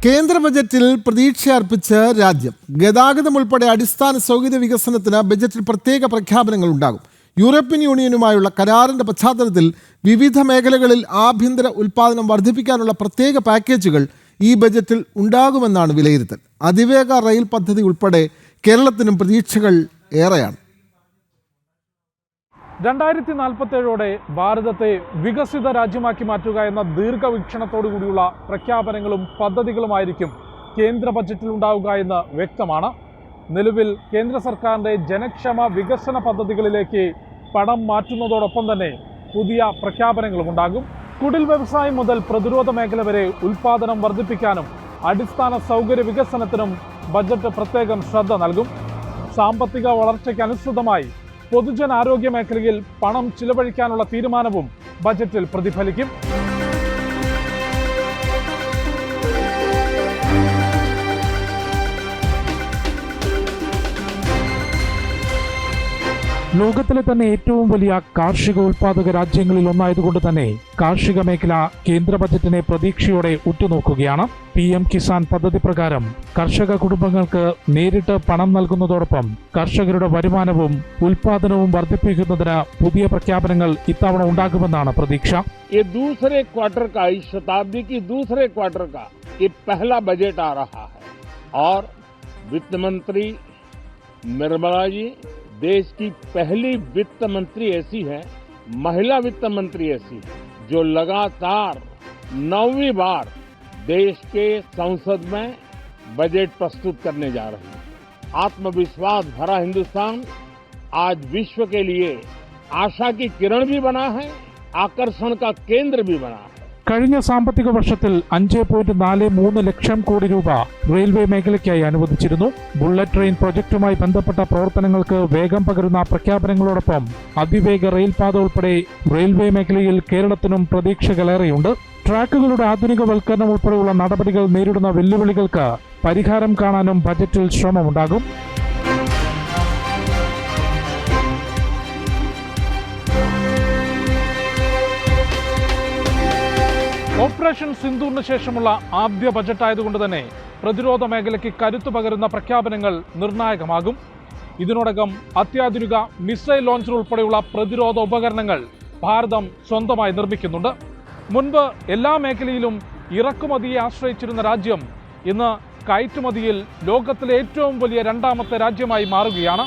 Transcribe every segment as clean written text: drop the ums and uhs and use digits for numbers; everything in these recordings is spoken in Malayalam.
കേന്ദ്ര ബജറ്റിൽ പ്രതീക്ഷയർപ്പിച്ച് രാജ്യം. ഗതാഗതം ഉൾപ്പെടെ അടിസ്ഥാന സൗകര്യ വികസനത്തിന് ബജറ്റിൽ പ്രത്യേക പ്രഖ്യാപനങ്ങൾ ഉണ്ടാകും. യൂറോപ്യൻ യൂണിയനുമായുള്ള കരാറിന്റെ പശ്ചാത്തലത്തിൽ വിവിധ മേഖലകളിൽ ആഭ്യന്തര ഉൽപ്പാദനം വർദ്ധിപ്പിക്കാനുള്ള പ്രത്യേക പാക്കേജുകൾ ഈ ബജറ്റിൽ ഉണ്ടാകുമെന്നാണ് വിലയിരുത്തൽ. അതിവേഗ റെയിൽ പദ്ധതി ഉൾപ്പെടെ കേരളത്തിനും പ്രതീക്ഷകൾ ഏറെയാണ്. 2047 ഭാരതത്തെ വികസിത രാജ്യമാക്കി മാറ്റുക എന്ന ദീർഘവീക്ഷണത്തോടു കൂടിയുള്ള പ്രഖ്യാപനങ്ങളും പദ്ധതികളുമായിരിക്കും കേന്ദ്ര ബജറ്റിൽ ഉണ്ടാവുക എന്ന് വ്യക്തമാണ്. നിലവിൽ കേന്ദ്ര സർക്കാരിൻ്റെ ജനക്ഷേമ വികസന പദ്ധതികളിലേക്ക് പണം മാറ്റുന്നതോടൊപ്പം തന്നെ പുതിയ പ്രഖ്യാപനങ്ങളും ഉണ്ടാകും. കുടിൽ വ്യവസായം മുതൽ പ്രതിരോധ മേഖല വരെ ഉൽപ്പാദനം വർദ്ധിപ്പിക്കാനും അടിസ്ഥാന സൗകര്യ വികസനത്തിനും ബജറ്റ് പ്രത്യേകം ശ്രദ്ധ നൽകും. സാമ്പത്തിക വളർച്ചയ്ക്ക് അനുസൃതമായി പൊതുജനാരോഗ്യ മേഖലയിൽ പണം ചിലവഴിക്കാനുള്ള തീരുമാനവും ബജറ്റിൽ പ്രതിഫലിക്കും. ലോകത്തിലെ തന്നെ ഏറ്റവും വലിയ കാർഷിക ഉൽപാദക രാജ്യങ്ങളിൽ ഒന്നായതുകൊണ്ട് തന്നെ കാർഷിക മേഖല കേന്ദ്ര ബജറ്റിനെ പ്രതീക്ഷയോടെ ഉറ്റുനോക്കുകയാണ്. PM കിസാൻ പദ്ധതി പ്രകാരം കർഷക കുടുംബങ്ങൾക്ക് നേരിട്ട് പണം നൽകുന്നതോടൊപ്പം കർഷകരുടെ വരുമാനവും ഉൽപാദനവും വർദ്ധിപ്പിക്കുന്നതിന് പുതിയ പ്രഖ്യാപനങ്ങൾ ഇത്തവണ ഉണ്ടാകുമെന്നാണ് പ്രതീക്ഷ. दूसरे क्वार्टर का इस शताब्दी की दूसरे क्वार्टर का ये पहला बजट आ रहा है और वित्त मंत्री निर्मला जी देश की पहली वित्त मंत्री ऐसी है, महिला वित्त मंत्री ऐसी है जो लगातार 9वीं बार देश के संसद में बजट प्रस्तुत करने जा रही है. आत्मविश्वास भरा हिंदुस्तान आज विश्व के लिए आशा की किरण भी बना है, आकर्षण का केंद्र भी बना है. കഴിഞ്ഞ സാമ്പത്തിക വർഷത്തിൽ 5.43 ലക്ഷം കോടി രൂപ റെയിൽവേ മേഖലയ്ക്കായി അനുവദിച്ചിരുന്നു. ബുള്ളറ്റ് ട്രെയിൻ പ്രൊജക്ടുമായി ബന്ധപ്പെട്ട പ്രവർത്തനങ്ങൾക്ക് വേഗം പകരുന്ന പ്രഖ്യാപനങ്ങളോടൊപ്പം അതിവേഗ റെയിൽപാത ഉൾപ്പെടെ റെയിൽവേ മേഖലയിൽ കേരളത്തിനും പ്രതീക്ഷകളേറെയുണ്ട്. ട്രാക്കുകളുടെ ആധുനികവൽക്കരണം ഉൾപ്പെടെയുള്ള നടപടികൾ നേരിടുന്ന വെല്ലുവിളികൾക്ക് പരിഹാരം കാണാനും ബജറ്റിൽ ശ്രമമുണ്ടാകും. ഓപ്പറേഷൻ സിന്ദൂറിന് ശേഷമുള്ള ആദ്യ ബജറ്റായതുകൊണ്ട് തന്നെ പ്രതിരോധ മേഖലയ്ക്ക് കരുത്തു പകരുന്ന പ്രഖ്യാപനങ്ങൾ നിർണായകമാകും. ഇതിനോടകം അത്യാധുനിക മിസൈൽ ലോഞ്ചർ ഉൾപ്പെടെയുള്ള പ്രതിരോധ ഉപകരണങ്ങൾ ഭാരതം സ്വന്തമായി നിർമ്മിക്കുന്നുണ്ട്. മുൻപ് എല്ലാ മേഖലയിലും ഇറക്കുമതിയെ ആശ്രയിച്ചിരുന്ന രാജ്യം ഇന്ന് കയറ്റുമതിയിൽ ലോകത്തിലെ ഏറ്റവും വലിയ രണ്ടാമത്തെ രാജ്യമായി മാറുകയാണ്.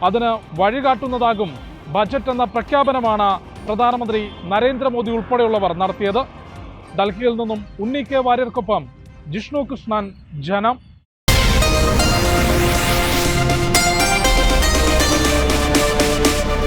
അതിന് വഴികാട്ടുന്നതാകും ബജറ്റ് എന്ന പ്രഖ്യാപനമാണ് പ്രധാനമന്ത്രി നരേന്ദ്രമോദി ഉൾപ്പെടെയുള്ളവർ നടത്തിയത്. ഡൽഹിയിൽ നിന്നും ഉണ്ണി കെ വാര്യർക്കൊപ്പം ജിഷ്ണു കൃഷ്ണൻ, ജനം.